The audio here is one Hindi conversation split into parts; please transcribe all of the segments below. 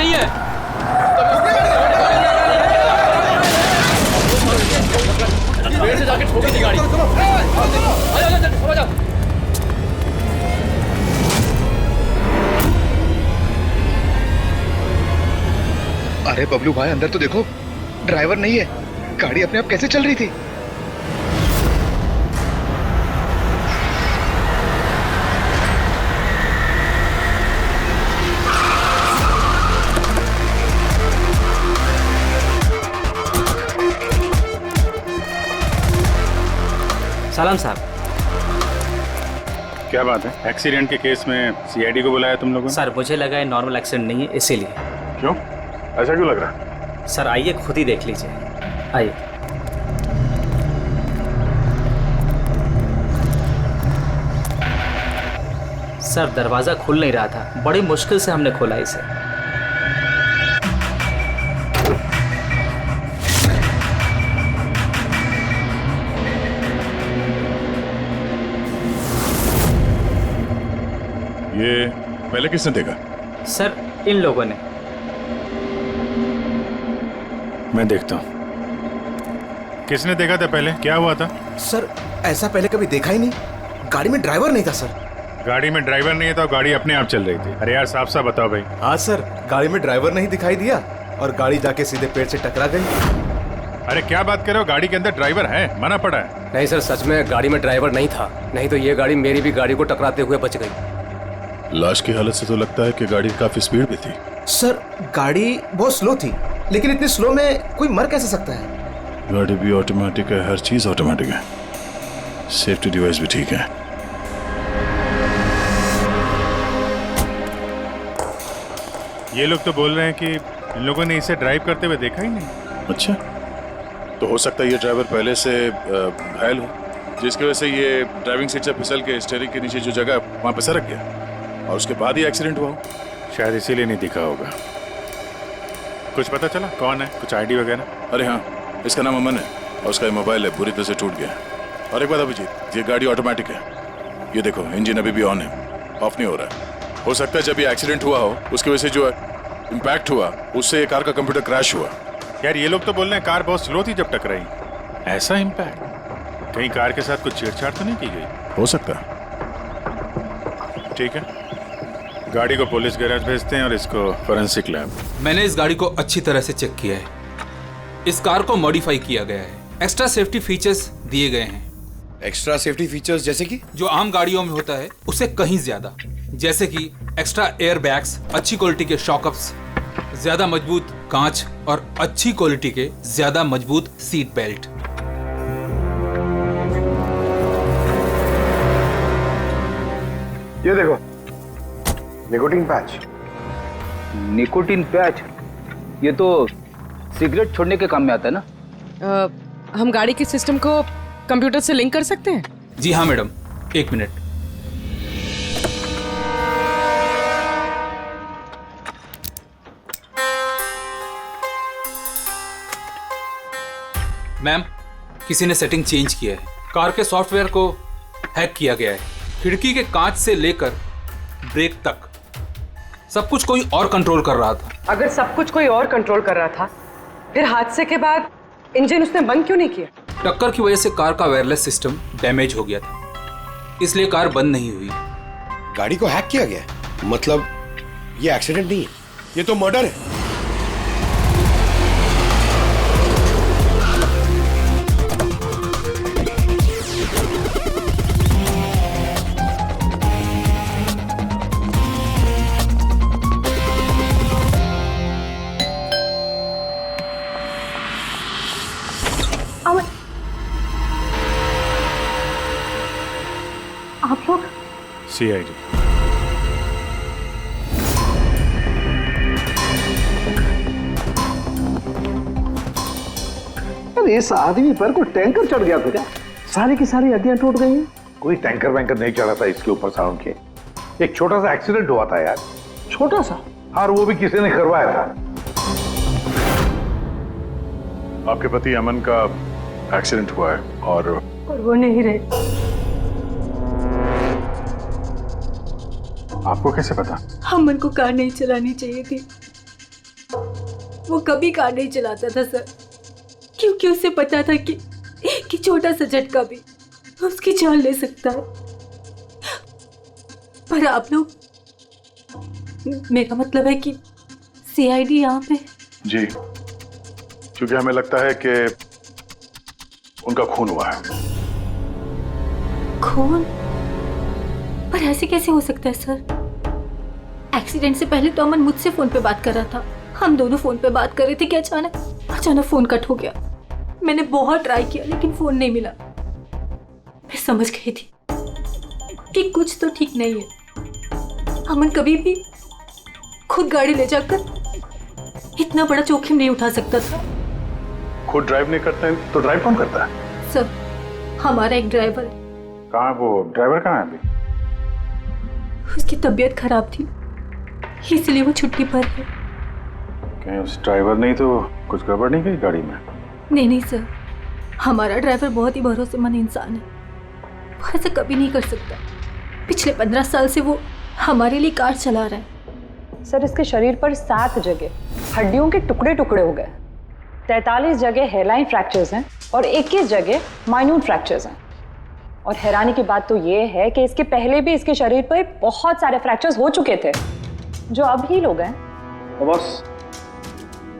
नहीं है। पेड़ से जाके ठोकी थी गाड़ी। आजा। अरे बबलू भाई, अंदर तो देखो, ड्राइवर नहीं है। गाड़ी अपने आप कैसे चल रही थी? सलाम साहब। क्या बात है? एक्सीडेंट के केस में सीआईडी को बुलाया तुम लोगों ने? सर मुझे लगा है नॉर्मल एक्सीडेंट नहीं है, इसीलिए। क्यों? ऐसा क्यों लग रहा है? सर आइए खुद ही देख लीजिए, आइए। सर दरवाजा खुल नहीं रहा था, बड़ी मुश्किल से हमने खोला इसे। ये पहले किसने देखा? सर इन लोगों ने। मैं देखता हूँ। किसने देखा था पहले? क्या हुआ था? सर ऐसा पहले कभी देखा ही नहीं। गाड़ी में ड्राइवर नहीं था सर। गाड़ी में ड्राइवर नहीं है तो गाड़ी अपने आप चल रही थी। अरे यार साफ साफ बताओ भाई। हाँ सर, गाड़ी में ड्राइवर नहीं दिखाई दिया और गाड़ी जाके सीधे पेड़ से टकरा गई। अरे क्या बात कर रहे हो? गाड़ी के अंदर ड्राइवर है, मना पड़ा है। नहीं सर, सच में गाड़ी में ड्राइवर नहीं था, नहीं तो ये गाड़ी मेरी भी गाड़ी को टकराते हुए बच गई। लाश की हालत से तो लगता है कि गाड़ी काफी स्पीड में थी। सर गाड़ी बहुत स्लो थी, लेकिन इतनी स्लो में कोई मर कैसे सकता है? गाड़ी भी ऑटोमेटिक है, हर चीज ऑटोमेटिक है, सेफ्टी डिवाइस भी ठीक है। ये लोग तो बोल रहे हैं कि इन लोगों ने इसे ड्राइव करते हुए देखा ही नहीं। अच्छा, तो हो सकता है ये ड्राइवर पहले से घायल हो, जिसकी वजह से ये ड्राइविंग सीट से फिसल के स्टीयरिंग के नीचे जो जगह वहां पे सरक गया और उसके बाद ही एक्सीडेंट हुआ हो। शायद इसीलिए नहीं दिखा होगा। कुछ पता चला कौन है? कुछ आईडी वगैरह? अरे हाँ, इसका नाम अमन है और उसका ये मोबाइल है बुरी तरह से टूट गया। और एक बात अभिजीत, ये गाड़ी ऑटोमेटिक है, ये देखो इंजन अभी भी ऑन है, ऑफ नहीं हो रहा है। हो सकता है जब ये एक्सीडेंट हुआ हो उसकी वजह से जो इम्पैक्ट हुआ उससे ये कार का कंप्यूटर क्रैश हुआ। यार ये लोग तो बोल रहे हैं कार बहुत स्लो थी जब टकराई। ऐसा इम्पैक्ट? कहीं कार के साथ कुछ छेड़छाड़ तो नहीं की गई? हो सकता है। ठीक है, गाड़ी को पुलिस गैराज भेजते हैं और इसको फोरेंसिक लैब। मैंने इस गाड़ी को अच्छी तरह से चेक किया है। इस कार को मॉडिफाई किया गया है, एक्स्ट्रा सेफ्टी फीचर्स दिए गए हैं। एक्स्ट्रा सेफ्टी फीचर्स जैसे कि? जो आम गाड़ियों में होता है उससे कहीं ज्यादा, जैसे कि एक्स्ट्रा एयर बैग्स, अच्छी क्वालिटी के शॉकअप्स, ज्यादा मजबूत कांच और अच्छी क्वालिटी के ज्यादा मजबूत सीट बेल्ट। ये देखो, निकोटीन पैच। Nicotine patch? ये तो सिगरेट छोड़ने के काम में आता है ना? हम गाड़ी के सिस्टम को कंप्यूटर से लिंक कर सकते हैं? जी हाँ मैडम, एक मिनट। मैम, किसी ने सेटिंग चेंज किया है। कार के सॉफ्टवेयर को हैक किया गया है। खिड़की के कांच से लेकर ब्रेक तक सब कुछ कोई और कंट्रोल कर रहा था। अगर सब कुछ कोई और कंट्रोल कर रहा था, फिर हादसे के बाद इंजन उसने बंद क्यों नहीं किया? टक्कर की वजह से कार का वायरलेस सिस्टम डैमेज हो गया था, इसलिए कार बंद नहीं हुई। गाड़ी को हैक किया गया? मतलब ये एक्सीडेंट नहीं है, ये तो मर्डर है। आप लोग? सीआईडी। अरे इस आदमी पर कोई टैंकर चढ़ गया था क्या? सारी की सारी हड्डियां टूट गई हैं। कोई टैंकर वैंकर नहीं चढ़ा था इसके ऊपर साउंड के। एक छोटा सा एक्सीडेंट हुआ था यार, छोटा सा, और वो भी किसी ने करवाया था। आपके पति अमन का एक्सीडेंट हुआ है और वो नहीं रहे। आपको कैसे पता? अमन को कार नहीं चलानी चाहिए थी, वो कभी कार नहीं चलाता था सर, क्योंकि उसे पता था कि छोटा सा झटका भी उसकी जान ले सकता है। पर आप लोग, मेरा मतलब है कि सीआईडी यहाँ पे। जी, क्योंकि हमें लगता है कि उनका खून हुआ है। खून? पर ऐसे कैसे हो सकता है सर? एक्सीडेंट से पहले तो अमन मुझसे फोन पे बात कर रहा था, हम दोनों फोन पे बात कर रहे थे कि अचानक फोन कट हो गया। मैंने बहुत ट्राई किया लेकिन फोन नहीं मिला। मैं समझ गई थी कि कुछ तो ठीक नहीं है। अमन कभी भी खुद गाड़ी ले जाकर इतना बड़ा जोखिम नहीं उठा सकता था। खुद ड्राइव नहीं करते तो ड्राइव कौन करता है? सर, हमारा एक ड्राइवर है। कहाँ वो ड्राइवर? कहाँ है अभी? उसकी तबीयत खराब थी, इसलिए वो छुट्टी पर है। कहीं उस ड्राइवर नहीं तो कुछ गड़बड़ नहीं गई गाड़ी में? नहीं सर, हमारा ड्राइवर बहुत ही भरोसेमंद इंसान है, वो ऐसा कभी नहीं कर सकता। पिछले 15 साल से वो हमारे लिए कार चला रहा है। सर, इसके शरीर पर 7 जगह हड्डियों के टुकड़े टुकड़े हो गए, 43 जगह हेयरलाइन फ्रैक्चर्स हैं और 21 जगह माइन्यूट फ्रैक्चर्स हैं। और हैरानी की बात तो ये है कि इसके पहले भी इसके शरीर पर बहुत सारे फ्रैक्चर्स हो चुके थे जो अब हील हो गए। बस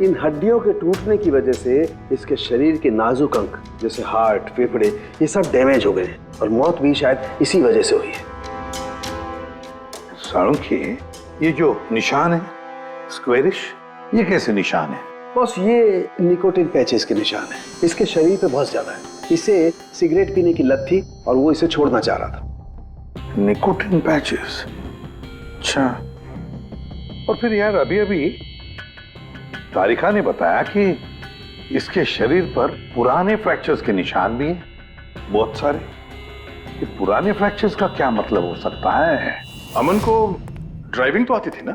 इन हड्डियों के टूटने की वजह से इसके शरीर के नाजुक अंग जैसे हार्ट, फेफड़े, ये सब डैमेज हो गए और मौत भी शायद इसी वजह से हुई है। साळुंखे, ये जो निशान है स्क्वेरिश, ये कैसे निशान है? बस ये निकोटिन पैचेस के निशान है। इसके शरीर पे बहुत ज्यादा है। इसे सिगरेट पीने की लत थी और वो इसे छोड़ना चाह रहा था। Nicotine patches? अच्छा। और फिर यार अभी तारिका ने बताया कि इसके शरीर पर पुराने फ्रैक्चर्स के निशान भी हैं, बहुत सारे। ये पुराने फ्रैक्चर्स का क्या मतलब हो सकता है? अमन को ड्राइविंग तो आती थी ना?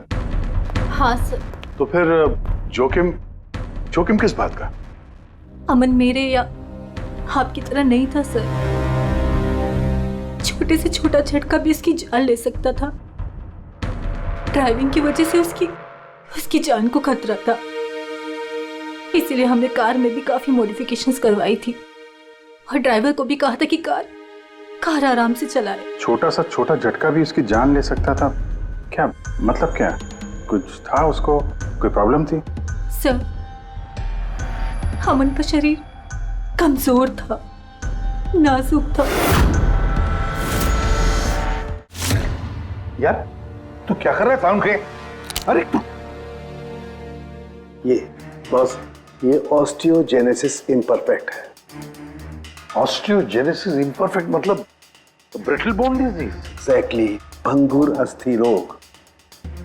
हाँ सर। तो फिर जोखिम किस बात का? अमन मेरे या आपकी तरह नहीं था सर। छोटे से छोटा झटका भी उसकी जान ले सकता था। ड्राइविंग की वजह से उसकी जान को खतरा था, इसलिए हमने कार में भी काफी मॉडिफिकेशंस करवाई थी और ड्राइवर को भी कहा था कि कार आराम से चलाए। छोटा झटका भी उसकी जान ले सकता था? क्या मतलब? क्या कुछ था उसको? कोई प्रॉब्लम थी? सर, अमन का शरीर कमजोर था, नाजुक था। यार तू क्या कर रहा है साळुंखे? अरे ये ऑस्टियोजेनेसिस इम्परफेक्ट है। ऑस्टियोजेनेसिस इम्परफेक्ट मतलब ब्रिटल बोन डिजीज? एग्जैक्टली, भंगुर अस्थि रोग।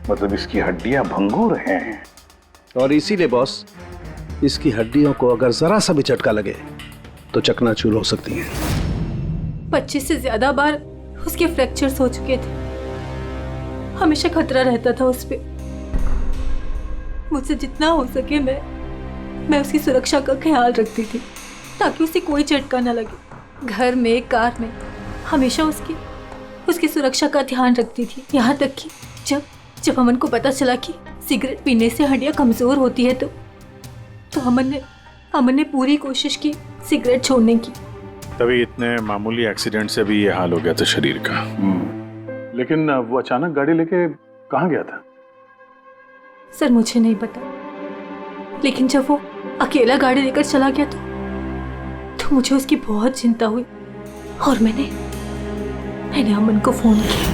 मतलब इसकी हड्डियां भंगुर हैं। और इसीलिए बॉस, इसकी हड्डियों को अगर जरा सा भी झटका लगे तो चकनाचूर हो सकती हैं। 25 से ज्यादा बार उसके फ्रैक्चर्स हो चुके थे। हमेशा खतरा रहता था उस पे। मुझसे जितना हो सके मैं उसकी सुरक्षा का ख्याल रखती थी ताकि उसे कोई झटका न लगे। घर में, कार में हमेशा उसकी सुरक्षा का ध्यान रखती थी। यहाँ तक कि जब अमन को पता चला कि सिगरेट पीने से हड्डियां कमजोर होती है तो अमन ने पूरी कोशिश की सिगरेट छोड़ने की। तभी इतने मामूली एक्सीडेंट से भी ये हाल हो गया था शरीर का। लेकिन वो अचानक गाड़ी लेके कहाँ गया था? सर, मुझे नहीं पता, लेकिन जब वो अकेला गाड़ी लेकर चला गया तो मुझे उसकी बहुत चिंता हुई और मैंने अमन को फोन किया।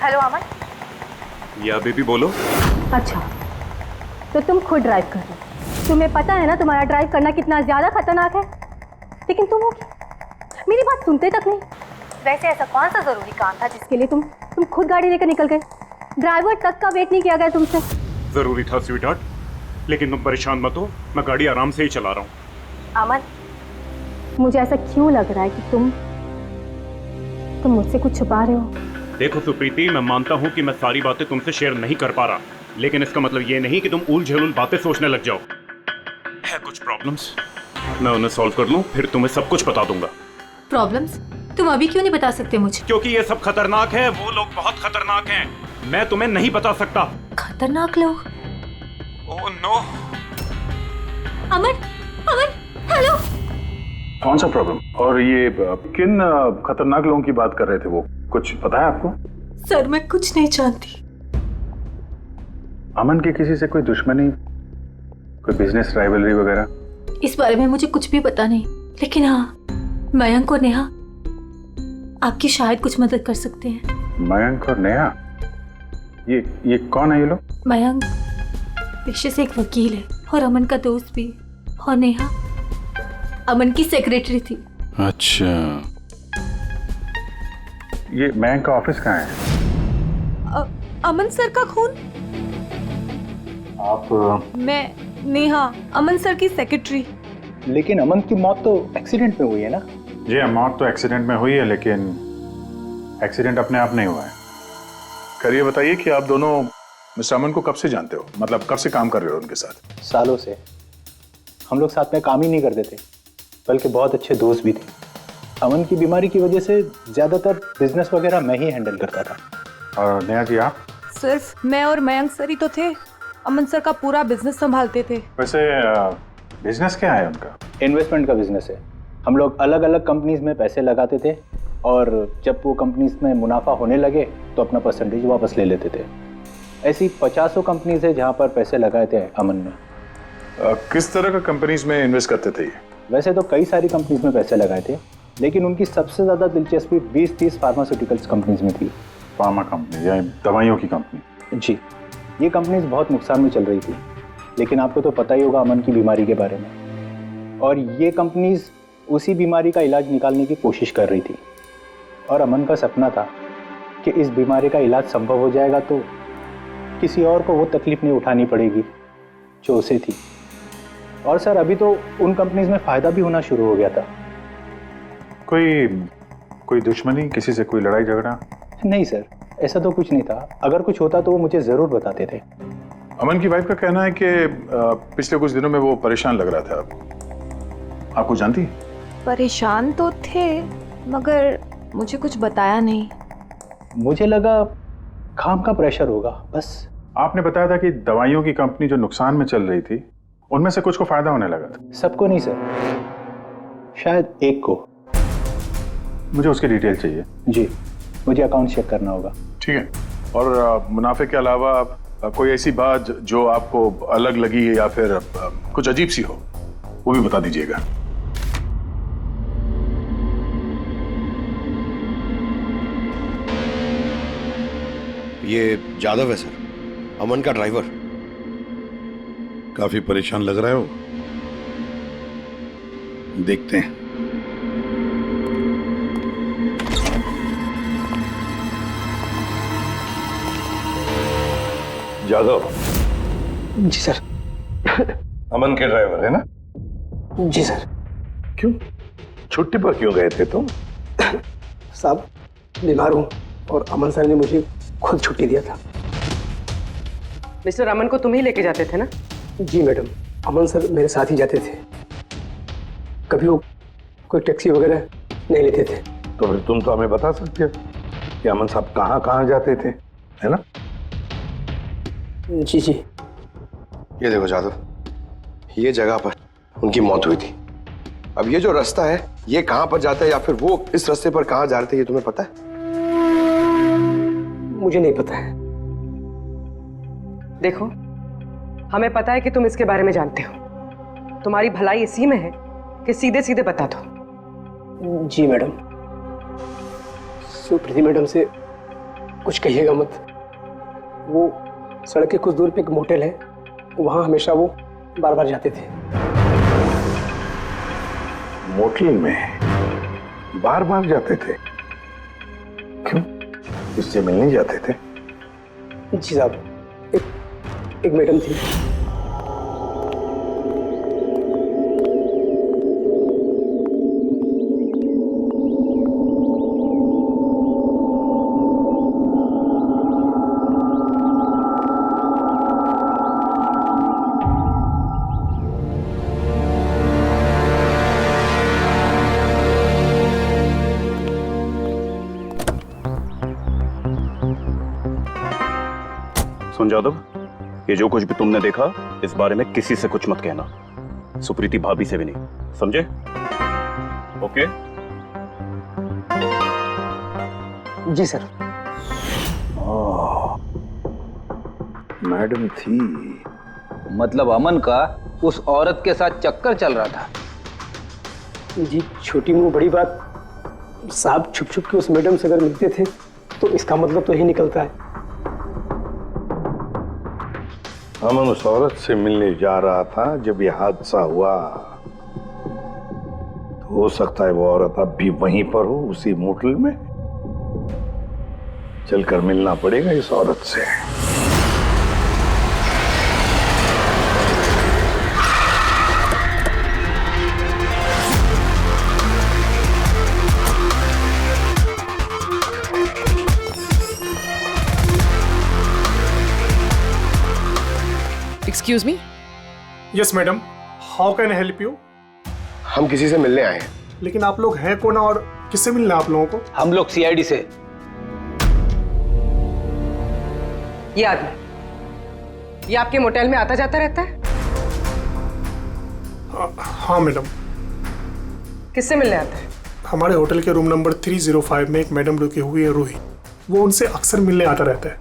हेलो अमन। या बेबी बोलो। अच्छा, तो तुम खुद ड्राइव कर रहे हो। तुम्हें पता है ना तुम्हारा ड्राइव करना कितना ज्यादा खतरनाक है, लेकिन तुम मेरी बात सुनते तक नहीं। वैसे ऐसा कौन सा जरूरी काम था जिसके लिए तुम खुद गाड़ी लेकर निकल गए? ड्राइवर तक का वेट नहीं किया गया तुमसे। जरूरी था स्वीटहार्ट, लेकिन तुम परेशान मत हो, मैं गाड़ी आराम से ही चला रहा हूँ। अमन, मुझे ऐसा क्यों लग रहा है कि तुम मुझसे कुछ छुपा रहे हो? देखो सुप्रीति, मैं मानता हूँ कि मैं सारी बातें तुमसे शेयर नहीं कर पा रहा, लेकिन इसका मतलब ये नहीं कि तुम उल-झुल बातें सोचने लग जाओ। है कुछ प्रॉब्लम्स, मैं उन्हें सॉल्व कर लूँ, फिर तुम्हें सब कुछ बता दूंगा। प्रॉब्लम्स? तुम अभी क्यों नहीं बता सकते मुझे? क्योंकि ये सब खतरनाक है, वो लोग बहुत खतरनाक हैं। मैं तुम्हें नहीं बता सकता। खतरनाक लोग। Oh no. Aman, Aman, hello. कौन सा प्रॉब्लम? और ये किन खतरनाक लोगों की बात कर रहे थे वो? कुछ पता है आपको? सर मैं कुछ नहीं जानती। अमन की किसी से कोई दुश्मनी, कोई बिजनेस राइवलरी वगैरह? इस बारे में मुझे कुछ भी पता नहीं, लेकिन हाँ, मयंक और नेहा आपकी शायद कुछ मदद कर सकते हैं। मयंक और नेहा? ये कौन है ये लोग? मयंक पेशे से एक वकील है और अमन का दोस्त भी, और नेहा अमन की सेक्रेटरी थी। अच्छा, ये मयंक का ऑफिस कहाँ है? अमन सर का खून? आप? मैं नेहा, अमन सर की सेक्रेटरी। लेकिन अमन की मौत तो एक्सीडेंट में हुई है ना? जी हाँ, मौत तो एक्सीडेंट में हुई है, लेकिन एक्सीडेंट अपने आप नहीं हुआ है। करिए बताइए कि आप दोनों मिस्टर अमन को कब से जानते हो? मतलब कब से काम कर रहे हो उनके साथ? सालों से। हम लोग साथ में काम ही नहीं करते थे, बल्कि बहुत अच्छे दोस्त भी थे। अमन की बीमारी की वजह से ज़्यादातर बिजनेस वगैरह मैं ही हैंडल करता था। और नेहा जी आप? सिर्फ मैं और मयंक सर ही तो थे, अमन सर का पूरा बिजनेस संभालते थे। वैसे बिजनेस क्या है उनका? इन्वेस्टमेंट का बिजनेस है। हम लोग अलग अलग कंपनीज में पैसे लगाते थे, और जब वो कंपनीज में मुनाफा होने लगे तो अपना परसेंटेज वापस ले लेते थे। ऐसी 50 कंपनीज है जहाँ पर पैसे लगाए थे अमन ने। किस तरह का कंपनीज में इन्वेस्ट करते थे ये? वैसे तो कई सारी कंपनीज में पैसे लगाए थे, लेकिन उनकी सबसे ज़्यादा दिलचस्पी 20-30 फार्मास्यूटिकल्स कंपनीज में थी। फार्मा कंपनी या दवाइयों की कंपनी? जी, ये कंपनीज बहुत नुकसान में चल रही थी, लेकिन आपको तो पता ही होगा अमन की बीमारी के बारे में। और ये कंपनीज उसी बीमारी का इलाज निकालने की कोशिश कर रही थी, और अमन का सपना था कि इस बीमारी का इलाज संभव हो जाएगा तो किसी और को वो तकलीफ नहीं उठानी पड़ेगी जो उसे थी। और सर अभी तो उन कंपनीज में फ़ायदा भी होना शुरू हो गया था। कोई दुश्मनी, किसी से कोई लड़ाई झगड़ा? नहीं सर, ऐसा तो कुछ नहीं था। अगर कुछ होता तो वो मुझे ज़रूर बताते थे। अमन की वाइफ का कहना है कि पिछले कुछ दिनों में वो परेशान लग रहा था। आपको जानती? परेशान तो थे, मगर मुझे कुछ बताया नहीं। मुझे लगा काम का प्रेशर होगा बस। आपने बताया था कि दवाइयों की कंपनी जो नुकसान में चल रही थी, उनमें से कुछ को फायदा होने लगा था। सबको नहीं सर, शायद एक को। मुझे उसकी डिटेल चाहिए। जी, मुझे अकाउंट चेक करना होगा। ठीक है। और मुनाफे के अलावा कोई ऐसी बात जो आपको अलग लगी या फिर कुछ अजीब सी हो, वो भी बता दीजिएगा। ये जादव है सर, अमन का ड्राइवर। काफी परेशान लग रहा है वो। देखते हैं। जादव? जी सर। अमन के ड्राइवर है ना? जी सर। क्यों, छुट्टी पर क्यों गए थे तुम? साहब बीमार हूँ और अमन सर ने मुझे खुद छुट्टी दिया था। मिस्टर अमन को तुम ही लेके जाते थे ना? जी मैडम, अमन सर मेरे साथ ही जाते थे। कभी वो कोई टैक्सी वगैरह नहीं लेते थे। तो फिर तुम तो हमें बता सकते हो कि अमन साहब कहाँ कहाँ जाते थे, है ना? जी जी। ये देखो जादव, ये जगह पर उनकी मौत हुई थी। अब ये जो रास्ता है, ये कहाँ पर जाता है या फिर वो इस रास्ते पर कहाँ जा रहे थे, ये तुम्हें पता है? मुझे नहीं पता है। देखो, हमें पता है कि तुम इसके बारे में जानते हो। तुम्हारी भलाई इसी में है कि सीधे सीधे बता दो। जी मैडम। सुप्रीति मैडम से कुछ कहिएगा मत। वो सड़क के कुछ दूर पे एक मोटेल है, वहां हमेशा वो बार बार जाते थे। मोटेल में बार बार जाते थे? क्यों, इससे मिलने जाते थे? जी साहब, एक मैडम थी। सुन जादव, ये जो कुछ भी तुमने देखा इस बारे में किसी से कुछ मत कहना, सुप्रीति भाभी से भी नहीं, समझे? ओके? जी सर। मैडम थी, मतलब अमन का उस औरत के साथ चक्कर चल रहा था। जी छोटी मुंह बड़ी बात, साहब छुप छुप के उस मैडम से अगर मिलते थे तो इसका मतलब तो यही निकलता है। अमन उस औरत से मिलने जा रहा था जब यह हादसा हुआ। तो हो सकता है वो औरत अब भी वहीं पर हो, उसी मोटल में। चलकर मिलना पड़ेगा इस औरत से। Excuse me. Yes madam, how can I help you? हम किसी से मिलने आए हैं। लेकिन आप लोग हैं कौन और किससे मिलना है आप लोगों को? हम लोग सीआईडी से। ये आदमी, ये आपके मोटेल में आता जाता रहता है? हाँ मैडम। किससे मिलने आता है? हमारे होटल के रूम नंबर 305 में एक मैडम रुकी हुई है, रूही। वो उनसे अक्सर मिलने आता रहता है।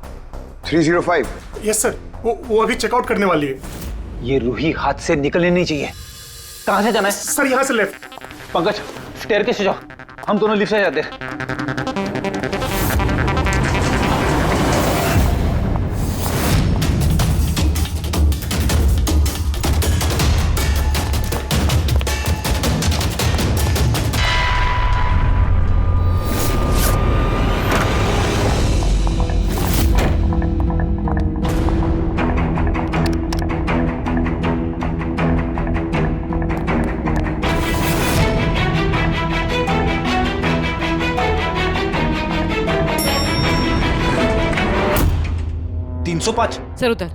305? यस सर, वो अभी चेकआउट करने वाली है। ये रूही हाथ से निकलनी नहीं चाहिए। कहाँ से जाना है? सर यहाँ से लेफ्ट। पंकज स्टेयरकेस से जाओ, हम दोनों लिफ्ट से जाते हैं। सर उधर।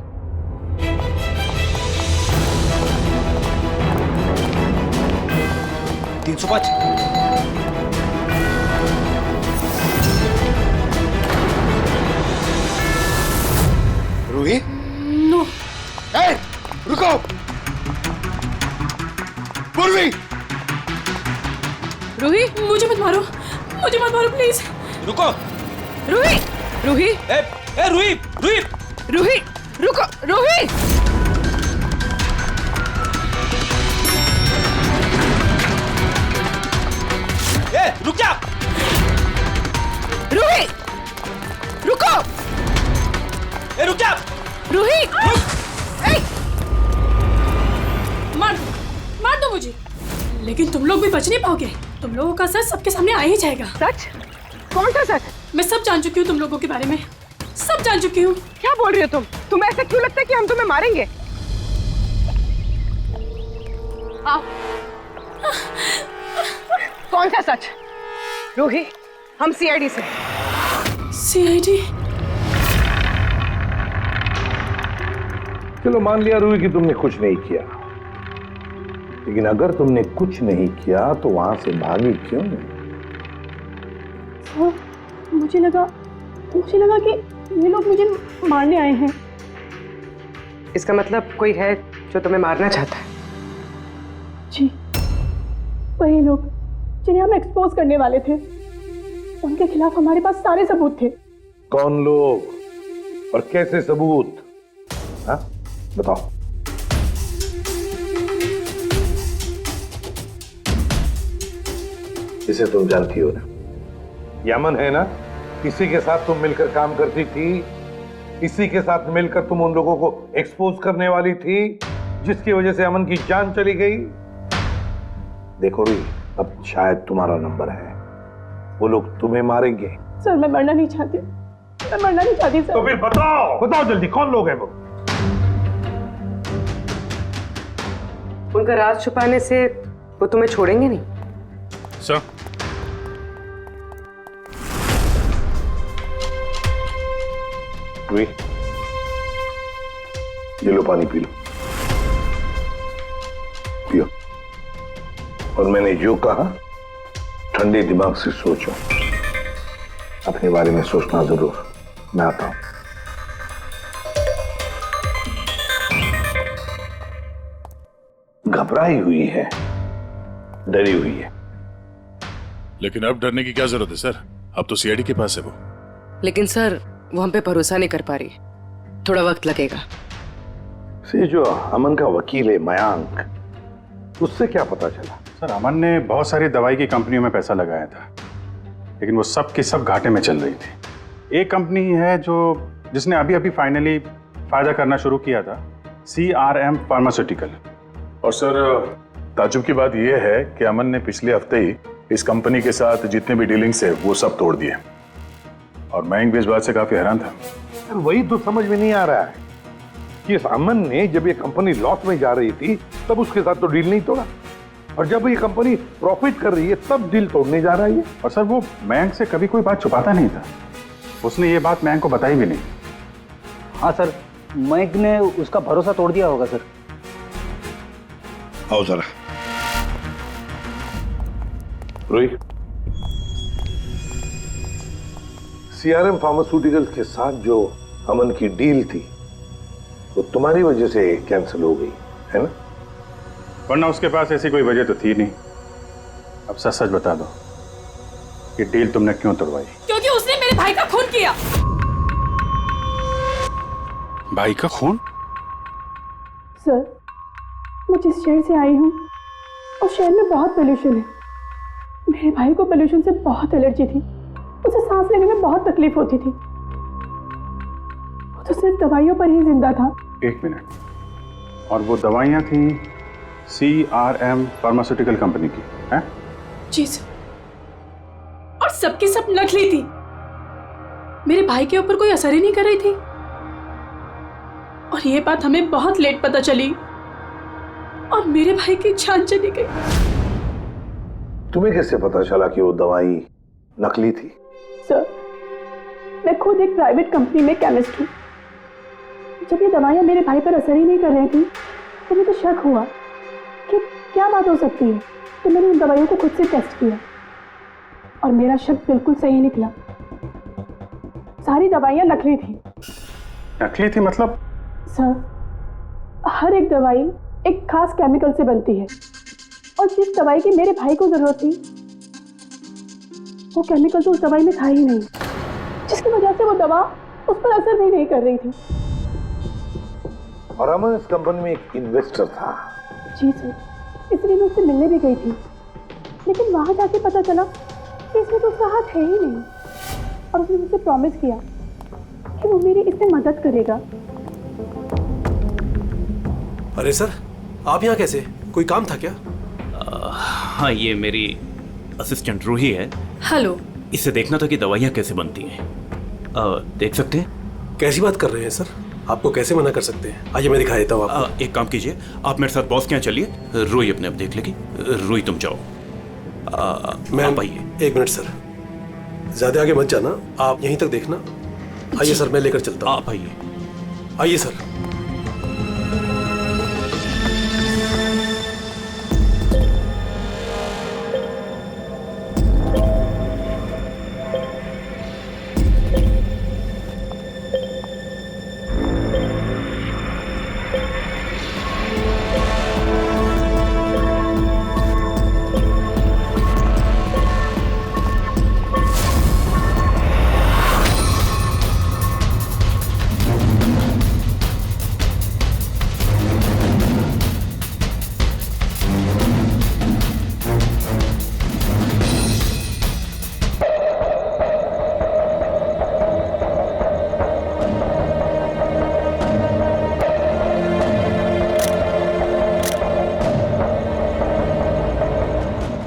रूही? नो। ए, रुको! पूर्वी! रूही, मुझे मत मारो, मुझे मत मारो प्लीज। रुको। रूही, रूही, ए रूही, रूही, रूही, रुको, रूही। ए, रुक जा। रूही, रुको। ए, रुक जा। रूही, मार दो मुझे, लेकिन तुम लोग भी बच नहीं पाओगे। तुम लोगों का सच सबके सामने आ ही जाएगा। सच? कौन सा सच? मैं सब जान चुकी हूँ तुम लोगों के बारे में, सब जान चुकी हूँ। क्या बोल रही हो तुम? तुम्हें ऐसा क्यों लगता है कि हम तुम्हें मारेंगे? आओ। कौन सा सच? रूही, हम सीआईडी से। सीआईडी? चलो मान लिया रूही कि तुमने कुछ नहीं किया, लेकिन अगर तुमने कुछ नहीं किया तो वहां से भागी क्यों? मुझे लगा कि ये लोग मुझे मारने आए हैं। इसका मतलब कोई है जो तुम्हें मारना चाहता है? जी, वही लोग जिन्हें हम एक्सपोज करने वाले थे। उनके खिलाफ हमारे पास सारे सबूत थे। कौन लोग और कैसे सबूत? हाँ बताओ। इसे तुम जानती हो ना, यमन है ना, इसी के साथ तुम मिलकर काम करती थी, इसी के साथ मिलकर तुम उन लोगों को एक्सपोज करने वाली थी जिसकी वजह से अमन की जान चली गई। देखो री, अब शायद तुम्हारा नंबर है, वो लोग तुम्हें मारेंगे। सर मैं मरना नहीं चाहती, मैं मरना नहीं चाहती सर। तो फिर बताओ, बताओ जल्दी, कौन लोग हैं वो? उनका राज छुपाने से वो तुम्हें छोड़ेंगे नहीं। सर, ये लो पानी पी लो, पियो। और मैंने जो कहा ठंडे दिमाग से सोचो, अपने बारे में सोचना जरूर। मैं आता हूं। घबराई हुई है, डरी हुई है। लेकिन अब डरने की क्या जरूरत है सर? अब तो सीआईडी के पास है वो। लेकिन सर वो हम पे भरोसा नहीं कर पा रही, थोड़ा वक्त लगेगा। से जो अमन का वकील है मयांक, उससे क्या पता चला? सर अमन ने बहुत सारी दवाई की कंपनियों में पैसा लगाया था, लेकिन वो सब की सब घाटे में चल रही थी। एक कंपनी है जिसने अभी अभी फाइनली फायदा करना शुरू किया था, CRM फार्मास्यूटिकल। और सर ताजुब की बात यह है कि अमन ने पिछले हफ्ते ही इस कंपनी के साथ जितने भी डीलिंग्स है वो सब तोड़ दिए, और मयंक भी इस बात से काफी हैरान था। वही तो समझ में नहीं आ रहा है कि इस अमन ने जब ये कंपनी लॉस में जा रही थी तब उसके साथ तो डील नहीं तोड़ा, और जब ये कंपनी प्रॉफिट कर रही है तब डील तोड़ने जा रहा है। और सर वो मयंक से कभी कोई बात छुपाता नहीं था, उसने ये बात मयंक को बताई भी नहीं। हाँ सर, मयंक ने उसका भरोसा तोड़ दिया होगा सर। आओ जरा। रोहित, CRM फार्मास्यूटिकल्स के साथ जो अमन की डील थी वो तुम्हारी वजह से कैंसिल हो गई है ना? वरना उसके पास ऐसी कोई वजह तो थी नहीं। अब सच सच बता दो कि डील तुमने क्यों तोड़वाई? क्योंकि उसने मेरे भाई का खून किया। भाई का खून? सर, मैं जिस शहर से आई हूँ उस शहर में बहुत पोल्यूशन है। मेरे भाई को पोल्यूशन से बहुत एलर्जी थी, उसे सांस लेने में बहुत तकलीफ होती थी। वो तो सिर्फ दवाइयों पर ही जिंदा था। एक मिनट, और वो दवाइयाँ थी CRM फार्मास्यूटिकल कंपनी की, हैं? जी सर, और सबकी सब नकली थी। मेरे भाई के ऊपर कोई असर ही नहीं कर रही थी, और ये बात हमें बहुत लेट पता चली, और मेरे भाई की जान चली गई। तुम्हें कैसे पता चला कि वो दवाई नकली थी? सर, मैं खुद एक प्राइवेट कंपनी में केमिस्ट हूँ। जब ये दवाइयाँ मेरे भाई पर असर ही नहीं कर रही थी तो मुझे शक हुआ कि क्या बात हो सकती है, तो मैंने उन दवाइयों को खुद से टेस्ट किया और मेरा शक बिल्कुल सही निकला। सारी दवाइयाँ नकली थी। नकली थी मतलब? सर, हर एक दवाई एक खास केमिकल से बनती है, और जिस दवाई की मेरे भाई को जरूरत थी वो केमिकल तो उस दवाई में था ही नहीं, जिसकी वजह से वो दवा उस पर असर भी नहीं कर रही थी। और अमन इस कंपनी में एक इन्वेस्टर था। जी सर, इसलिए मैं उससे मिलने भी गई थी, लेकिन वहां जाके पता चला कि इसमें तो उसका हाथ है ही नहीं, और उसने मुझसे प्रॉमिस किया कि वो मेरी इसमें मदद करेगा। अरे सर, आप यहाँ कैसे? कोई काम था क्या? हाँ, ये मेरी असिस्टेंट रूही है। हेलो। इसे देखना था कि दवाइयाँ कैसे बनती हैं। देख सकते हैं? कैसी बात कर रहे हैं सर? आपको कैसे मना कर सकते हैं? आइए मैं दिखा देता हूँ आपको। एक काम कीजिए, आप मेरे साथ बॉस के यहाँ चलिए, रूही अपने आप देख लेगी। रूही तुम जाओ। मैं आइए। एक मिनट सर, ज्यादा आगे मत जाना, आप यहीं तक देखना। आइए सर, मैं लेकर चलता हूँ। आप आइए। आइए सर।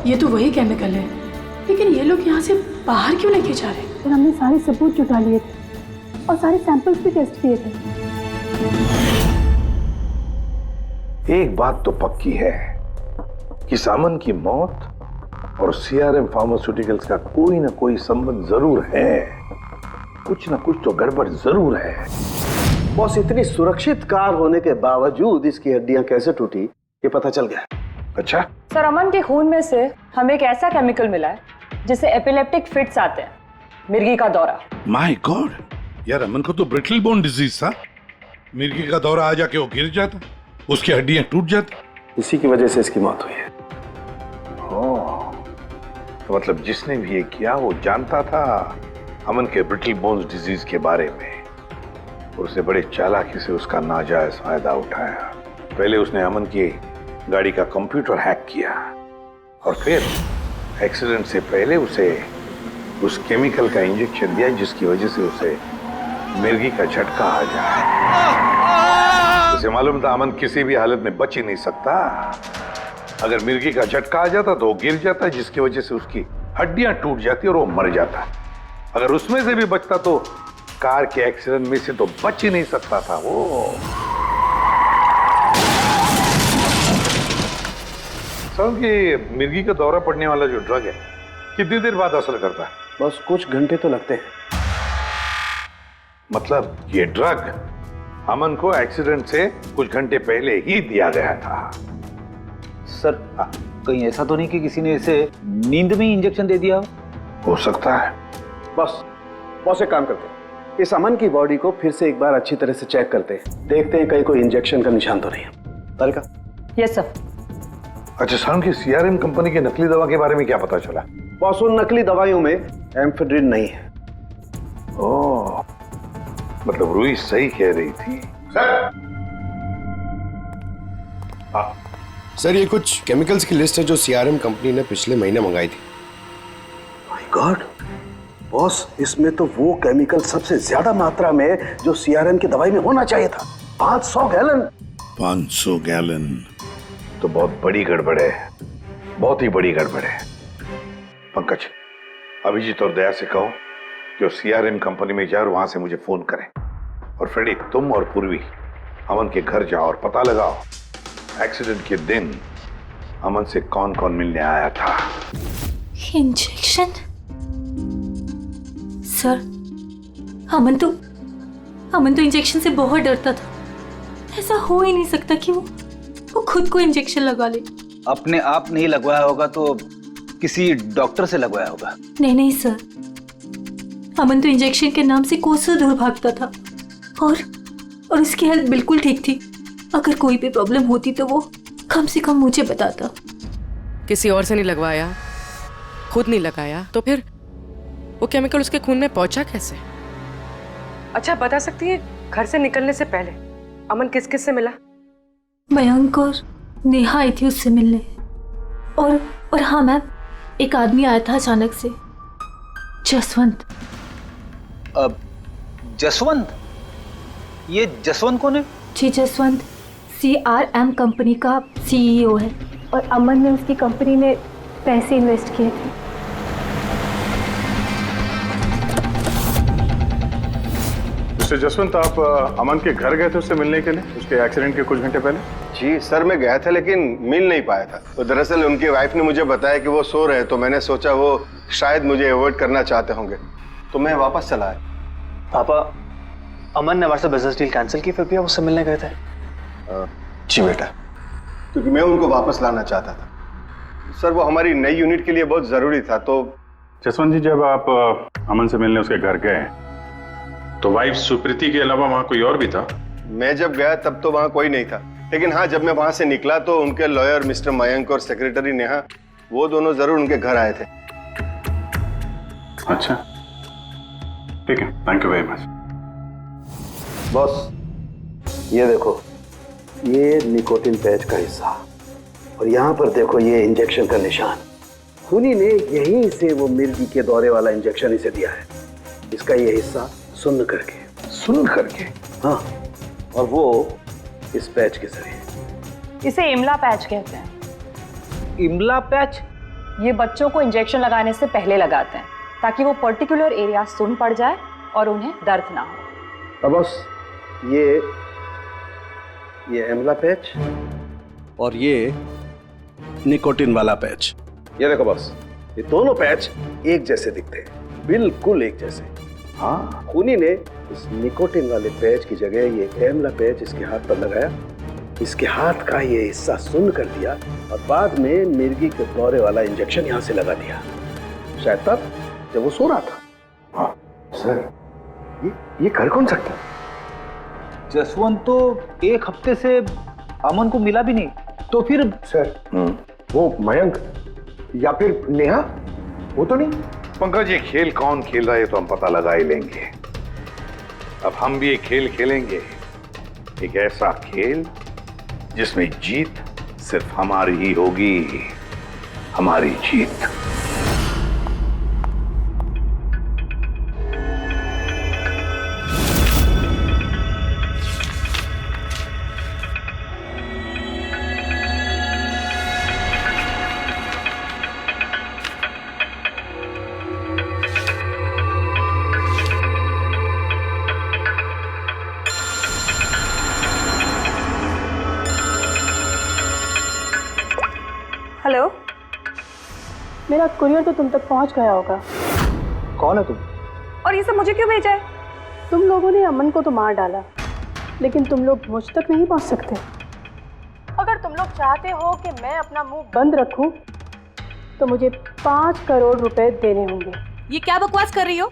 ये तो वही केमिकल है, लेकिन ये लोग यहाँ से बाहर क्यों लेके जा रहे हैं? फिर हमने सारे सबूत जुटा लिए थे और सारे सैंपल्स भी टेस्ट किए थे। एक बात तो पक्की है कि सामन की मौत और CRM फार्मास्यूटिकल्स का कोई ना कोई संबंध जरूर है। कुछ ना कुछ तो गड़बड़ जरूर है। बॉस, इतनी सुरक्षित कार होने के बावजूद इसकी हड्डियां कैसे टूटी ये पता चल गया। अच्छा सर, अमन के खून में से हमें एक ऐसा केमिकल मिला है जिससे एपिलेप्टिक फिट्स आते हैं, मिर्गी का दौरा। माय गॉड, यार अमन को तो ब्रिटल बोन डिजीज था। मिर्गी का दौरा आ जाके वो गिर जाता, उसकी हड्डियां टूट जाती, इसी की वजह से इसकी मौत हुई है। ओह, तो मतलब जिसने भी ये किया वो जानता था अमन के ब्रिटल बोन्स डिजीज के बारे में और उसे बड़े चालाकी से उसका नाजायज फायदा उठाया। पहले उसने अमन की गाड़ी का कंप्यूटर हैक किया और फिर एक्सीडेंट से पहले उसे उस केमिकल का इंजेक्शन दिया जिसकी वजह से उसे मिर्गी का झटका आ जाए। उसे मालूम था अमन किसी भी हालत में बच ही नहीं सकता। अगर मिर्गी का झटका आ जाता तो वो गिर जाता जिसकी वजह से उसकी हड्डियां टूट जाती और वो मर जाता। अगर उसमें से भी बचता तो कार के एक्सीडेंट में से तो बच ही नहीं सकता था वो। समझ कि मिर्गी का दौरा पड़ने वाला जो ड्रग है कितनी देर बाद असर करता है? बस कुछ घंटे तो लगते हैं। मतलब ये ड्रग अमन को एक्सीडेंट से कुछ घंटे पहले ही दिया गया था। सर कहीं ऐसा तो नहीं कि किसी ने इसे नींद में इंजेक्शन दे दिया हो सकता है। बस एक काम करते हैं, इस अमन की बॉडी को फिर से एक बार अच्छी तरह से चेक करते हैं, देखते हैं कहीं कोई इंजेक्शन का निशान तो नहीं है। तारिका? Yes sir. अच्छा सारुण की सीआरएम कंपनी की नकली दवा के बारे में क्या पता चला? बॉस उन नकली दवाइयों में एम्फेड्रिन नहीं है। ओह, मतलब रूही सही कह रही थी। सर ये कुछ केमिकल्स की लिस्ट है जो सीआरएम कंपनी ने पिछले महीने मंगाई थी। माय गॉड बॉस, इसमें तो वो केमिकल सबसे ज्यादा मात्रा में जो सीआरएम की दवाई में होना चाहिए था। 500 गैलन। 500 गैलन तो बहुत बड़ी गड़बड़ है, बहुत ही बड़ी गड़बड़ है। पंकज, अभिजीत और दया से कहो कि वो सीआरएम कंपनी में जाए और वहां से मुझे फोन करें। और फ्रेडी, तुम और पूर्वी अमन के घर जाओ और पता लगाओ एक्सीडेंट के दिन अमन से कौन कौन मिलने आया था। इंजेक्शन? सर, अमन तो इंजेक्शन से बहुत डरता था। ऐसा हो ही नहीं सकता कि वो खुद को इंजेक्शन लगा ले। अपने आप नहीं लगवाया होगा तो किसी डॉक्टर से लगवाया होगा। नहीं सर, अमन तो इंजेक्शन के नाम से कोसों दूर भागता था और उसकी हेल्थ बिल्कुल ठीक थी। अगर कोई भी प्रॉब्लम होती तो वो कम से कम मुझे बताता। किसी और से नहीं लगवाया, खुद नहीं लगाया, तो फिर वो केमिकल उसके खून में पहुंचा कैसे? अच्छा बता सकती है, घर से निकलने से पहले अमन किस किस से मिला? मयंक और नेहा आई थी उससे मिलने। और हाँ मैम, एक आदमी आया था अचानक से, जसवंत। जसवंत? ये जसवंत कौन है? जी, जसवंत सीआरएम कंपनी का सीईओ है और अमन ने उसकी कंपनी में पैसे इन्वेस्ट किए थे। मिस्टर जसवंत, आप अमन के घर गए थे उससे मिलने के लिए उसके एक्सीडेंट के कुछ घंटे पहले? जी सर, मैं गया था लेकिन मिल नहीं पाया था। तो दरअसल उनकी वाइफ ने मुझे बताया कि वो सो रहे, तो मैंने सोचा वो शायद मुझे अवॉइड करना चाहते होंगे, तो मैं वापस चला आया। पापा, अमन ने हमारे साथ बिजनेस डील कैंसिल की, फिर भी आप उससे मिलने गए थे? जी बेटा, क्योंकि मैं उनको वापस लाना चाहता था। सर वो हमारी नई यूनिट के लिए बहुत जरूरी था। तो जसवंत जी, जब आप अमन से मिलने उसके घर गए तो वाइफ सुप्रीति के अलावा वहां कोई और भी था? मैं जब गया तब तो वहां कोई नहीं था, लेकिन हाँ जब मैं वहां से निकला तो उनके लॉयर मिस्टर मयंक और सेक्रेटरी नेहा, वो दोनों जरूर उनके घर आए थे। अच्छा ठीक है, thank you very much. Boss ये देखो, ये निकोटिन पैच का हिस्सा और यहाँ पर देखो ये इंजेक्शन का निशान। खूनी ने यहीं से वो मिर्गी के दौरे वाला इंजेक्शन इसे दिया है। इसका ये हिस्सा सुन्न करके हाँ, और वो इस पैच के जरिए। इसे इमला पैच कहते हैं। इमला पैच? ये बच्चों को इंजेक्शन लगाने से पहले लगाते हैं ताकि वो पर्टिकुलर एरिया सुन्न पड़ जाए और उन्हें दर्द ना हो। अब बस ये इमला पैच और ये निकोटिन वाला पैच, ये देखो बस, ये दोनों पैच एक जैसे दिखते हैं, बिल्कुल एक जैसे। हाँ, खूनी ने इस निकोटिन वाले पैच की जगह ये एमला पैच इसके हाथ पर लगाया, इसके हाथ का ये हिस्सा सुन्न कर दिया और बाद में मिर्गी के दौरे वाला इंजेक्शन यहाँ से लगा दिया, शायद तब जब वो सो रहा था। हाँ सर, ये कर कौन सकता? जसवंत तो एक हफ्ते से अमन को मिला भी नहीं। तो फिर सर वो मयंक या फिर नेहा, वो तो नहीं। पंकज, ये खेल कौन खेल रहा है तो हम पता लगा ही लेंगे। अब हम भी एक खेल खेलेंगे, एक ऐसा खेल जिसमें जीत सिर्फ हमारी ही होगी, हमारी जीत। हेलो, मेरा कुरियर तो तुम तक पहुंच गया होगा। कौन है तुम? और ये सब मुझे क्यों भेजा है? तुम लोगों ने अमन को तो मार डाला, लेकिन तुम लोग मुझ तक नहीं पहुंच सकते। अगर तुम लोग चाहते हो कि मैं अपना मुंह बंद रखूं, तो मुझे 5 करोड़ रुपए देने होंगे। ये क्या बकवास कर रही हो?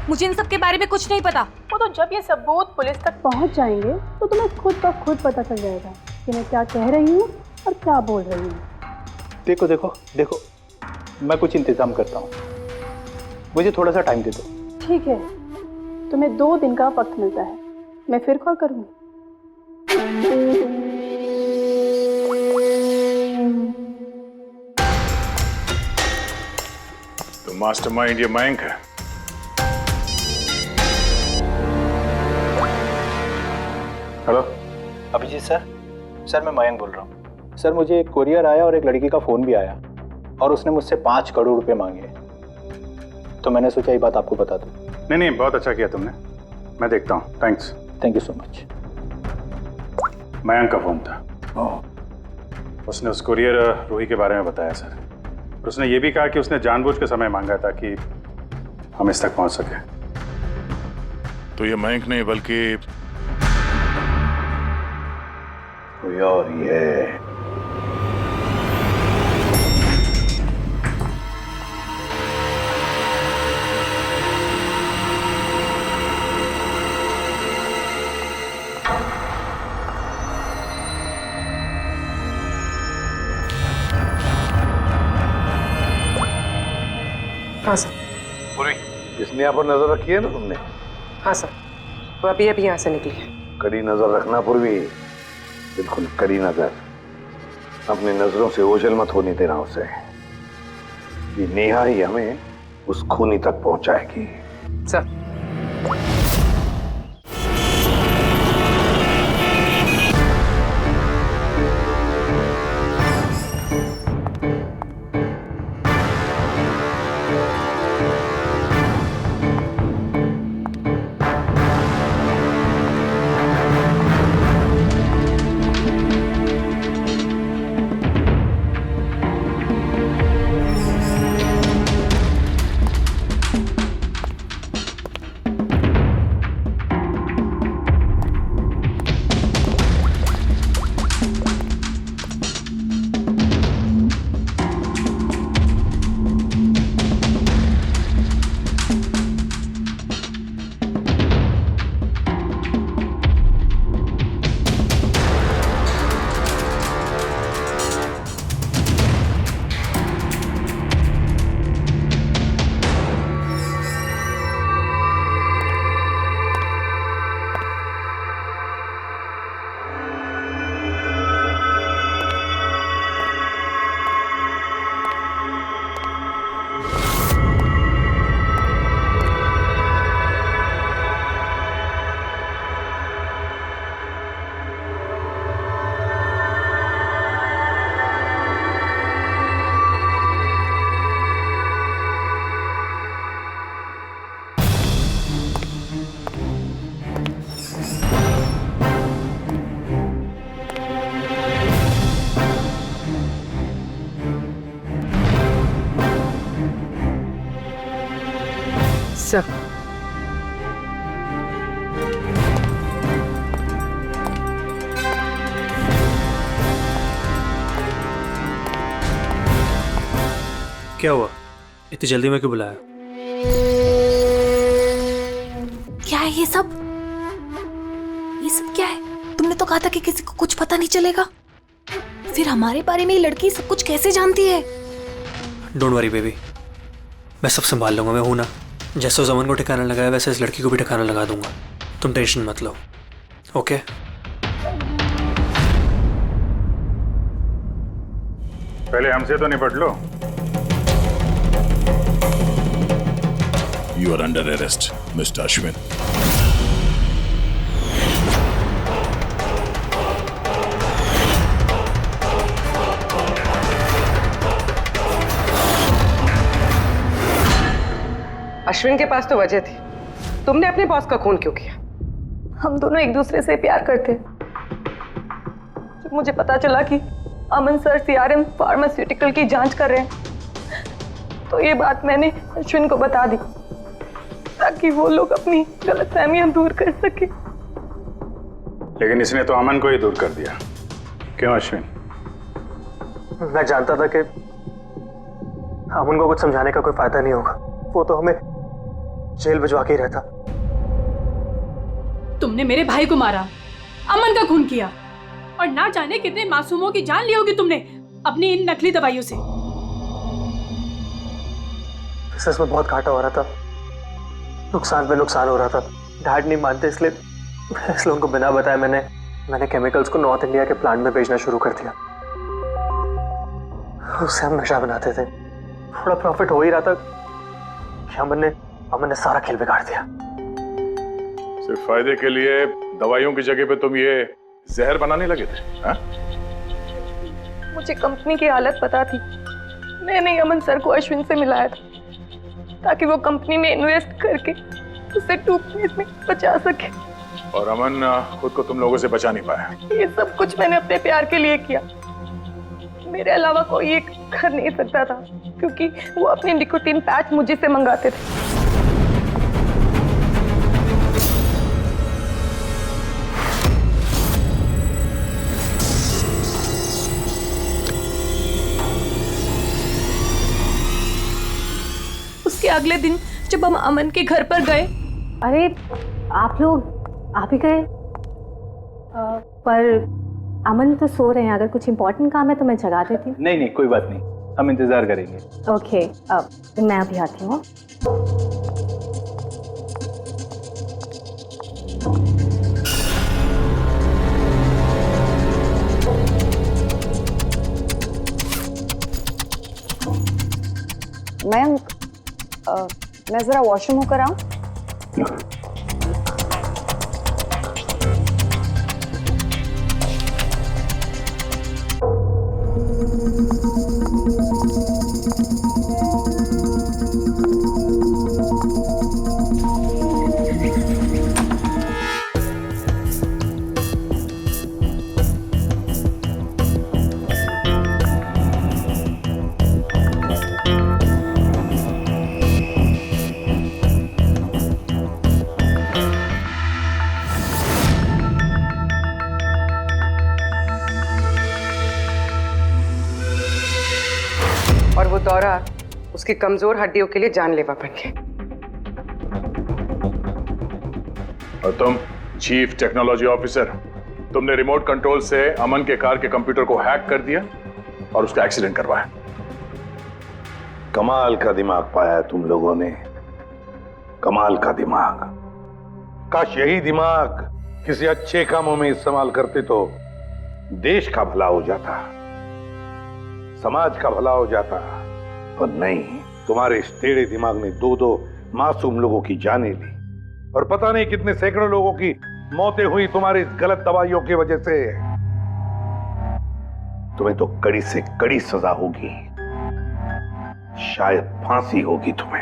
मुझे इन सब के बारे में कुछ नहीं पता। वो तो जब ये सबूत पुलिस तक पहुंच जाएंगे तो तुम्हें खुद ब खुद पता चल जाएगा कि मैं क्या कह रही हूँ और क्या बोल रही हूँ। देखो देखो देखो, मैं कुछ इंतजाम करता हूँ, मुझे थोड़ा सा टाइम दे दो। ठीक है, तुम्हें 2 दिन का वक्त मिलता है, मैं फिर कॉल करूँगी। तो मास्टरमाइंड ये मयंक है। Hello Abhijit sir. सर मैं मयंक बोल रहा हूँ। सर मुझे एक कोरियर आया और एक लड़की का फ़ोन भी आया और उसने मुझसे 5 करोड़ रुपए मांगे, तो मैंने सोचा ये बात आपको बता दूँ। नहीं नहीं, बहुत अच्छा किया तुमने, मैं देखता हूँ। Thanks. Thank you so much. Mayank का फोन था। उसने उस कुरियर रूही के बारे में बताया सर, और उसने ये भी कहा कि उसने जानबूझ के समय मांगा ताकि हम इस तक पहुंच सके। तो ये मयंक नहीं बल्कि कोई और ही है। हाँ सर। पूरी इस नेहा पर नजर रखी है ना तुमने? हाँ सर, वो अभी अभी यहाँ से निकली है। कड़ी नजर रखना पूर्वी, बिल्कुल कड़ी नजर। अपनी नजरों से ओझल मत होने देना उसे। ये नेहा ही हमें उस खूनी तक पहुंचाएगी। सर सर क्या हुआ, इतनी जल्दी में क्यों बुलाया? क्या है ये सब? ये सब क्या है? तुमने तो कहा था कि किसी को कुछ पता नहीं चलेगा। फिर हमारे बारे में ये लड़की सब कुछ कैसे जानती है? डोंट वरी बेबी, मैं सब संभाल लूंगा। मैं हूं ना, जैसे उस अमन को ठिकाना लगाया वैसे इस लड़की को भी ठिकाना लगा दूंगा। तुम टेंशन मत लो। ओके पहले हमसे तो निपट लो। You are under arrest mister Ashwin. Ashwin के पास तो वजह थी, तुमने अपने बॉस का खून क्यों किया? हम दोनों एक दूसरे से प्यार करते। जब मुझे पता चला कि अमन सर सीआरएम फार्मास्यूटिकल की जांच कर रहे हैं, तो ये बात मैंने अश्विन को बता दी ताकि वो लोग अपनी गलतफहमियां दूर कर सके। लेकिन इसने तो अमन को ही दूर कर दिया। क्यों अश्विन? मैं जानता था कि अमन को कुछ समझाने का कोई फायदा नहीं होगा। वो तो हमें जेल भिजवा के ही रहता। तुमने मेरे भाई को मारा, अमन का खून किया और ना जाने कितने मासूमों की जान ली होगी तुमने अपनी इन नकली दवाइयों से। बिजनेस में बहुत घाटा हो रहा था, नुकसान पे नुकसान हो रहा था। डैड नहीं मानते, इसलिए उनको बिना बताए मैंने केमिकल्स को नॉर्थ इंडिया के प्लांट में भेजना शुरू कर दिया। उससे हम नशा बनाते थे, थोड़ा प्रॉफिट हो ही रहा था कि अमन ने सारा खेल बिगाड़ दिया। सिर्फ फायदे के लिए दवाइयों की जगह पे तुम ये जहर बनाने लगे थे, हाँ? मुझे कंपनी की हालत पता थी। मैंने अमन सर को अश्विन से मिलाया था ताकि वो कंपनी में इन्वेस्ट करके उसे डूबने से बचा सके। और अमन खुद को तुम लोगों से बचा नहीं पाया। ये सब कुछ मैंने अपने प्यार के लिए किया। मेरे अलावा कोई ये कर नहीं सकता था क्योंकि वो अपने निकोटीन पैच मुझे से मंगाते थे। उसके अगले दिन जब हम अमन के घर पर गए। अरे आप ही गए? पर अमन तो सो रहे हैं, अगर कुछ इम्पोर्टेंट काम है तो मैं जगा देती हूँ। नहीं कोई बात नहीं, हम इंतजार करेंगे। ओके, मैं अभी आती हूँ। मैं जरा वॉशरूम होकर आऊं। और वो दौरा उसकी कमजोर हड्डियों के लिए जानलेवा बन गया। और तुम चीफ टेक्नोलॉजी ऑफिसर, तुमने रिमोट कंट्रोल से अमन के कार के कंप्यूटर को हैक कर दिया और उसका एक्सीडेंट करवाया। कमाल का दिमाग पाया है तुम लोगों ने, कमाल का दिमाग। काश यही दिमाग किसी अच्छे कामों में इस्तेमाल करते तो देश का भला हो जाता, समाज का भला हो जाता। पर नहीं, तुम्हारे इस टेढ़े दिमाग ने दो मासूम लोगों की जानें ली और पता नहीं कितने सैकड़ों लोगों की मौतें हुई तुम्हारी इस गलत दवाइयों की वजह से। तुम्हें तो कड़ी से कड़ी सजा होगी, शायद फांसी होगी तुम्हें।